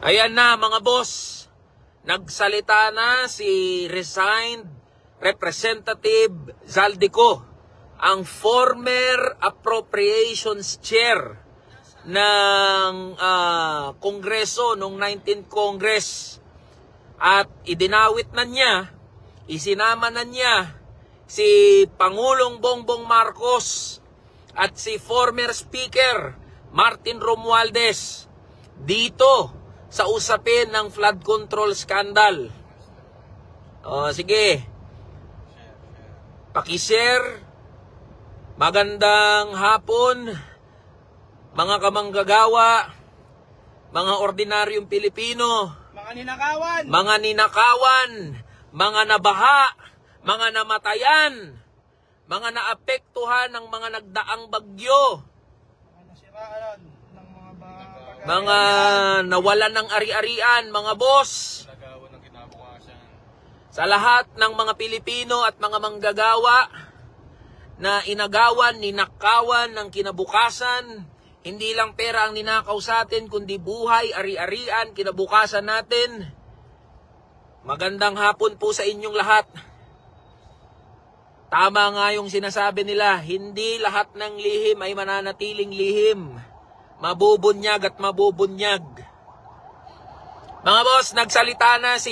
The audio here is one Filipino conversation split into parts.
Ayan na mga boss, nagsalita na si resigned Representative Zaldico, ang former Appropriations Chair ng Kongreso noong 19th Congress. At idinawit na niya, isinama na niya si Pangulong Bongbong Marcos at si former Speaker Martin Romualdez dito sa usapin ng flood control scandal. Sige, pakishare. Magandang hapon mga kamanggagawa, mga ordinaryong Pilipino, mga ninakawan, mga nabaha, mga namatayan, mga naapektuhan ng mga nagdaang bagyo, mga nawalan ng ari-arian, mga boss, sa lahat ng mga Pilipino at mga manggagawa na inagawan, ninakawan ng kinabukasan. Hindi lang pera ang ninakaw sa atin, kundi buhay, ari-arian, kinabukasan natin. Magandang hapon po sa inyong lahat. Tama nga yung sinasabi nila, hindi lahat ng lihim ay mananatiling lihim. Mabubunyag at mabubunyag. Mga boss, nagsalita na si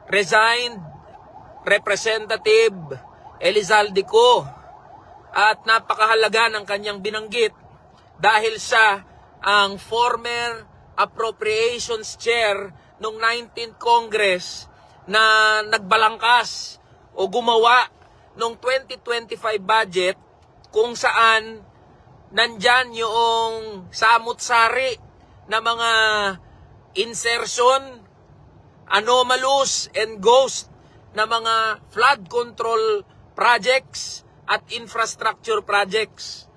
resigned Representative Elizaldico. At napakahalaga ng kanyang binanggit dahil siya ang former Appropriations Chair noong 19th Congress na nagbalangkas o gumawa noong 2025 budget kung saan nandyan yung samut-sari na mga insertion, anomalous and ghost na mga flood control projects at infrastructure projects.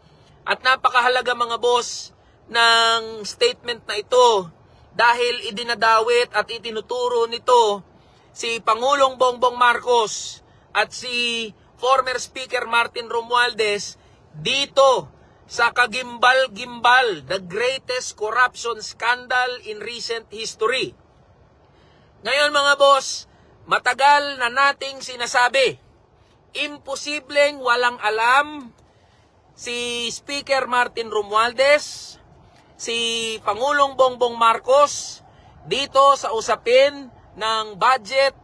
At napakahalaga mga boss ng statement na ito dahil idinadawit at itinuturo nito si Pangulong Bongbong Marcos at si former Speaker Martin Romualdez dito sa kagimbal-gimbal, the greatest corruption scandal in recent history. Ngayon mga boss, matagal na nating sinasabi, imposibleng walang alam si Speaker Martin Romualdez, si Pangulong Bongbong Marcos dito sa usapin ng budget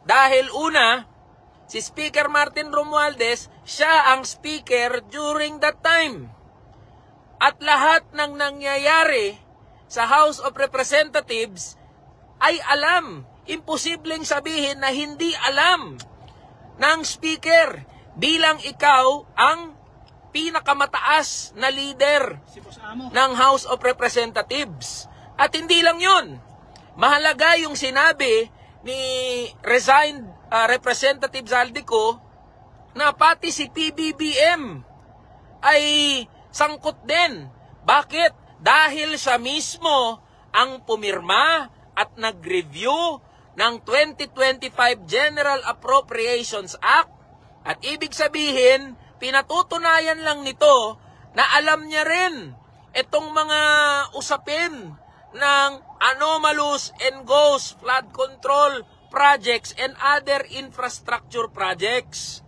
dahil una, si Speaker Martin Romualdez, siya ang speaker during that time. At lahat ng nangyayari sa House of Representatives ay alam. Imposibleng sabihin na hindi alam ng speaker bilang ikaw ang pinakamataas na leader ng House of Representatives. At hindi lang yun. Mahalaga yung sinabi ni resigned Representative Zaldico na pati si PBBM ay sangkot din. Bakit? Dahil siya mismo ang pumirma at nag-review ng 2025 General Appropriations Act. At ibig sabihin, pinatutunayan lang nito na alam niya rin itong mga usapin ng anomalous and ghost flood control projects and other infrastructure projects.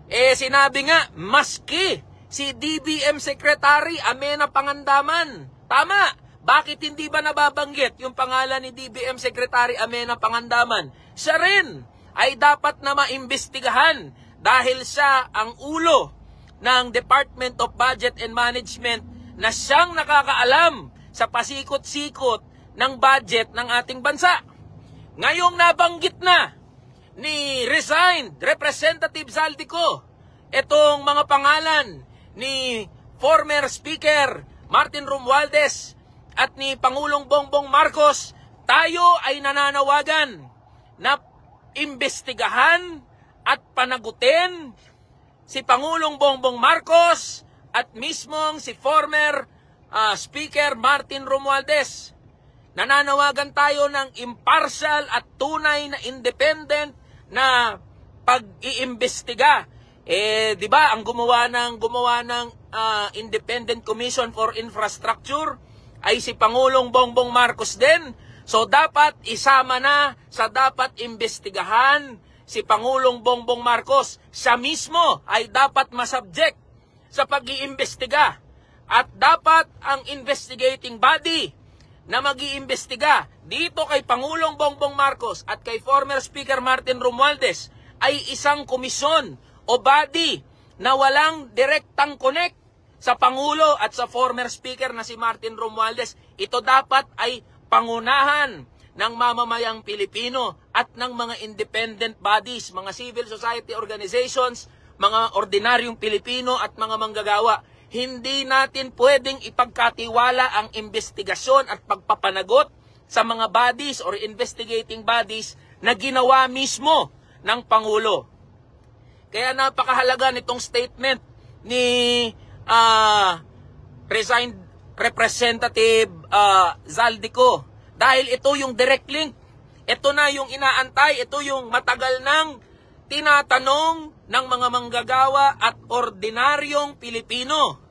Sinabi nga, maski si DBM Secretary Amenah Pangandaman. Tama. Bakit hindi ba nababanggit yung pangalan ni DBM Secretary Amenah Pangandaman? Siya rin ay dapat na maimbestigahan dahil siya ang ulo ng Department of Budget and Management na siyang nakakaalam sa pasikot-sikot ng budget ng ating bansa. Ngayong nabanggit na ni resigned Representative Zaldico itong mga pangalan ni former Speaker Martin Romualdez at ni Pangulong Bongbong Marcos, tayo ay nananawagan na imbestigahan at panagutin si Pangulong Bongbong Marcos at mismong si former Speaker Martin Romualdez. Nananawagan tayo ng impartial at tunay na independent na pag-iimbestiga. Di ba, ang gumawa ng Independent Commission for Infrastructure ay si Pangulong Bongbong Marcos din. So dapat isama na sa dapat imbestigahan si Pangulong Bongbong Marcos. Siya mismo ay dapat masubject sa pag-iimbestiga. At dapat ang investigating body na mag-iimbestiga dito kay Pangulong Bongbong Marcos at kay former Speaker Martin Romualdez ay isang komisyon o body na walang direktang connect sa Pangulo at sa former Speaker na si Martin Romualdez. Ito dapat ay pangunahan ng mamamayang Pilipino at ng mga independent bodies, mga civil society organizations, mga ordinaryong Pilipino at mga manggagawa. Hindi natin pwedeng ipagkatiwala ang investigasyon at pagpapanagot sa mga bodies or investigating bodies na ginawa mismo ng Pangulo. Kaya napakahalaga nitong statement ni resigned Representative Zaldico. Dahil ito yung direct link. Ito na yung inaantay. Ito yung matagal nang tinatanong ng mga manggagawa at ordinaryong Pilipino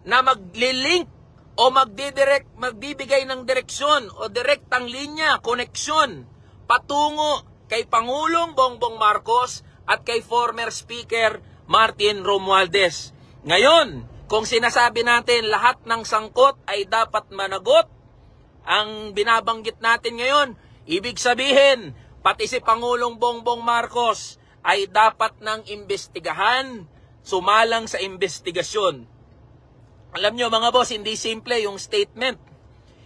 na maglilink o magbibigay ng direksyon o direktang linya, koneksyon patungo kay Pangulong Bongbong Marcos at kay former Speaker Martin Romualdez. Ngayon, kung sinasabi natin lahat ng sangkot ay dapat managot, ang binabanggit natin ngayon, ibig sabihin, pati si Pangulong Bongbong Marcos ay dapat nang imbestigahan, sumalang sa investigasyon. Alam nyo mga boss, hindi simple yung statement.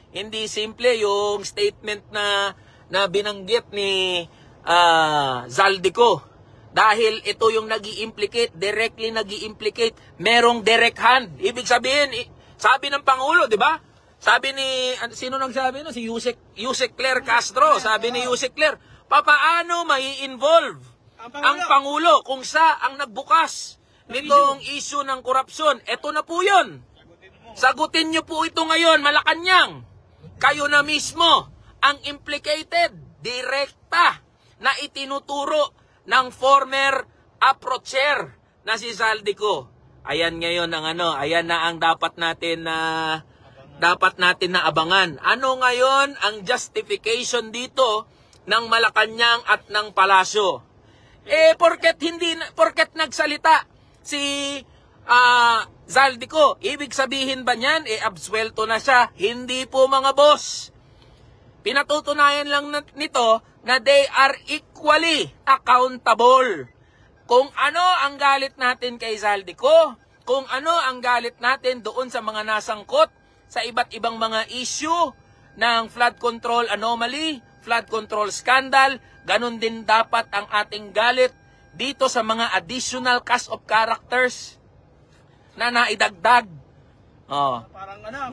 Hindi simple yung statement na binanggit ni Zaldico. Dahil ito yung nag-i-implicate, directly nag-i-implicate, merong direct hand. Ibig sabihin, sabi ng Pangulo, di ba? Sabi ni, sino nagsabi no? Si Yusek Claire Castro. Sabi ni Yusek Claire, papaano mai-involve ang Pangulo kung siya ang nagbukas nitong issue ng korupsyon? Ito na po yun. Sagutin nyo po ito ngayon, Malacanang. Kayo na mismo ang implicated, direkta, na itinuturo ng former approacher na si Zaldico. Ayan ngayon ang ayan na ang dapat natin na abangan. Ano ngayon ang justification dito ng Malacanang at ng Palasyo? Porket nagsalita si Zaldico, ibig sabihin ba niyan absuelto na siya? Hindi po mga boss. Pinatutunayan lang nito na they are equally accountable. Kung ano ang galit natin kay Zaldico, kung ano ang galit natin doon sa mga nasangkot sa iba't ibang mga issue ng flood control anomaly, flood control scandal, ganun din dapat ang ating galit dito sa mga additional cast of characters na naidagdag.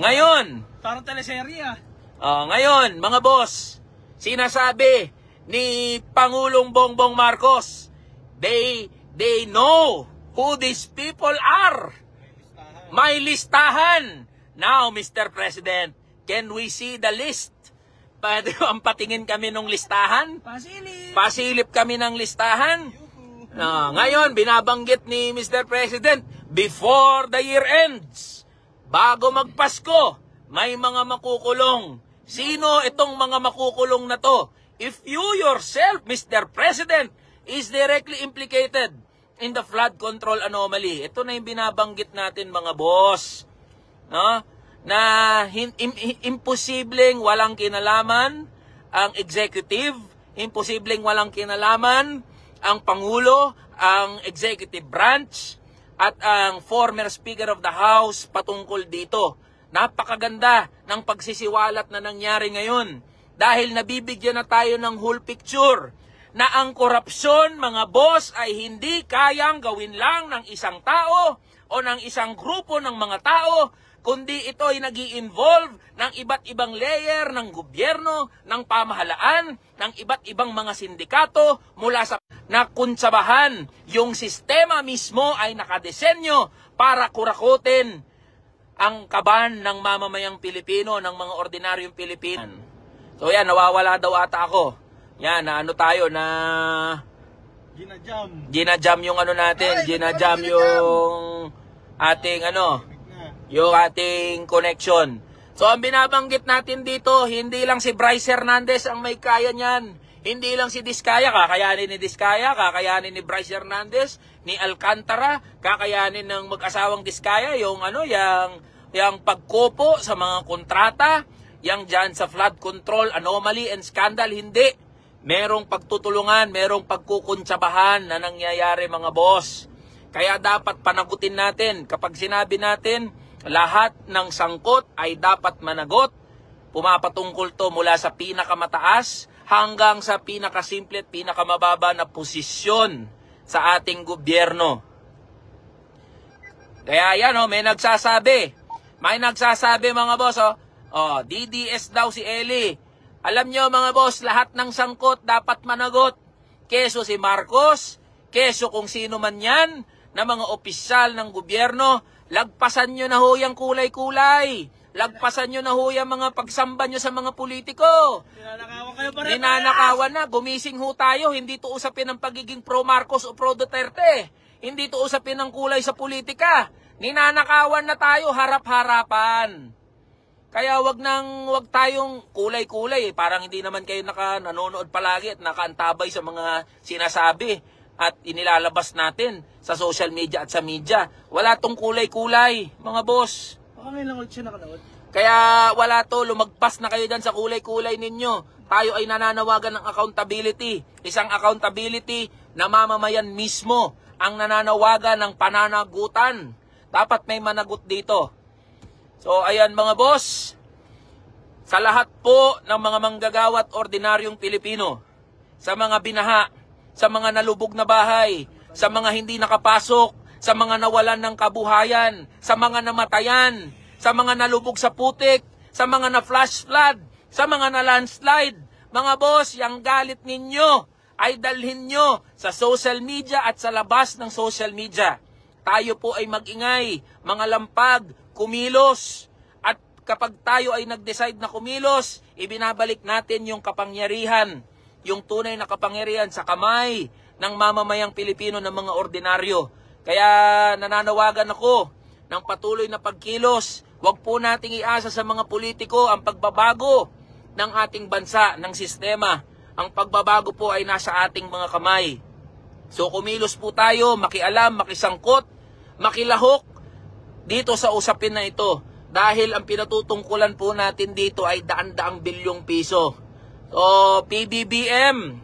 Ngayon, parang teleserye. Ngayon, mga boss, sinasabi ni Pangulong Bongbong Marcos, they know who these people are. May listahan. Now, Mr. President, can we see the list? Pwede ang patingin kami ng listahan? Pasilip kami ng listahan. Ngayon, binabanggit ni Mr. President, before the year ends, bago magpasko, may mga makukulong. Sino itong mga makukulong na to? If you yourself, Mr. President, is directly implicated in the flood control anomaly. Ito na yung binabanggit natin mga boss. No? Na imposibleng walang kinalaman ang executive, imposibleng walang kinalaman ang Pangulo, ang executive branch, at ang former Speaker of the House patungkol dito. Napakaganda ng pagsisiwalat na nangyari ngayon dahil nabibigyan na tayo ng whole picture na ang korupsyon, mga boss, ay hindi kayang gawin lang ng isang tao o ng isang grupo ng mga tao, kundi ito ay nag-i-involve ng iba't ibang layer ng gobyerno, ng pamahalaan, ng iba't ibang mga sindikato mula sa nakunsabahan. Yung sistema mismo ay nakadesenyo para kurakutin ang kaban ng mamamayang Pilipino, ng mga ordinaryong Pilipino. So yan, nawawala daw ata ako. Yan, na tayo na ginajam yung natin, ginajam yung ating yung ating connection. So ang binabanggit natin dito, hindi lang si Bryce Hernandez ang may kaya niyan. Hindi lang si Diskaya, kakayanin ni Diskaya, kakayanin ni Bryce Hernandez, ni Alcantara, kakayanin ng mag-asawang Diskaya, yung pagkopo sa mga kontrata, yung dyan sa flood control, anomaly and scandal, hindi. Merong pagtutulungan, merong pagkukuntsabahan na nangyayari mga boss. Kaya dapat panagutin natin. Kapag sinabi natin, lahat ng sangkot ay dapat managot. Pumapatungkol to mula sa pinakamataas hanggang sa pinakasimple at pinakamababa na posisyon sa ating gobyerno. Kaya yan, may nagsasabi. May nagsasabi mga boss, DDS daw si Eli. Alam nyo mga boss, lahat ng sangkot dapat managot. Keso si Marcos, keso kung sino man yan, na mga opisyal ng gobyerno, lagpasan nyo na ho yung kulay-kulay. Lagpasan nyo na ho yung mga pagsamba nyo sa mga politiko. Ninanakawan na, gumising ho tayo. Hindi to usapin ng pagiging pro-Marcos o pro-Duterte. Hindi to usapin ng kulay sa politika. Ninanakawan na tayo, harap-harapan. Kaya wag tayong kulay-kulay. Parang hindi naman kayo nanonood palagi at nakaantabay sa mga sinasabi at inilalabas natin sa social media at sa media. Wala tong kulay-kulay, mga boss. Baka ngayon lang ulit siya nakanood. Kaya wala to, lumagpas na kayo dyan sa kulay-kulay ninyo. Tayo ay nananawagan ng accountability. Isang accountability na mamamayan mismo ang nananawagan ng pananagutan. Dapat may managot dito. So ayan mga boss, sa lahat po ng mga manggagawa at ordinaryong Pilipino, sa mga binaha, sa mga nalubog na bahay, sa mga hindi nakapasok, sa mga nawalan ng kabuhayan, sa mga namatayan, sa mga nalubog sa putik, sa mga na-flash flood, sa mga na-landslide, mga boss, yung galit ninyo ay dalhin nyo sa social media at sa labas ng social media. Tayo po ay mag-ingay, mga lampag, kumilos. At kapag tayo ay nag-decide na kumilos, ibinabalik natin yung kapangyarihan, yung tunay na kapangyarihan sa kamay ng mamamayang Pilipino ng mga ordinaryo. Kaya nananawagan ako ng patuloy na pagkilos. Huwag po nating iasa sa mga politiko ang pagbabago ng ating bansa, ng sistema. Ang pagbabago po ay nasa ating mga kamay. So kumilos po tayo, makialam, makisangkot, makilahok dito sa usapin na ito. Dahil ang pinatutungkulan po natin dito ay daan-daang bilyong piso. So PBBM,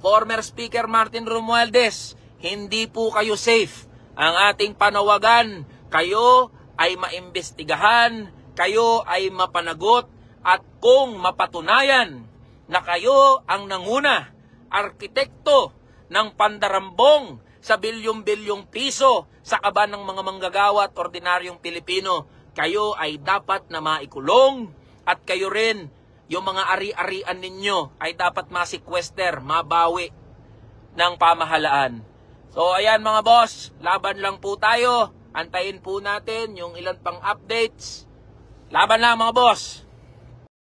former Speaker Martin Romualdez, hindi po kayo safe. Ang ating panawagan, kayo ay maimbestigahan, kayo ay mapanagot, at kung mapatunayan na kayo ang nanguna, arkitekto ng pandarambong sa bilyong-bilyong piso sa kaban ng mga manggagawa at ordinaryong Pilipino, kayo ay dapat na maikulong, at kayo rin, yung mga ari-arian ninyo ay dapat masequester, mabawi ng pamahalaan. So ayan mga boss, laban lang po tayo. Antayin po natin yung ilan pang updates. Laban lang mga boss.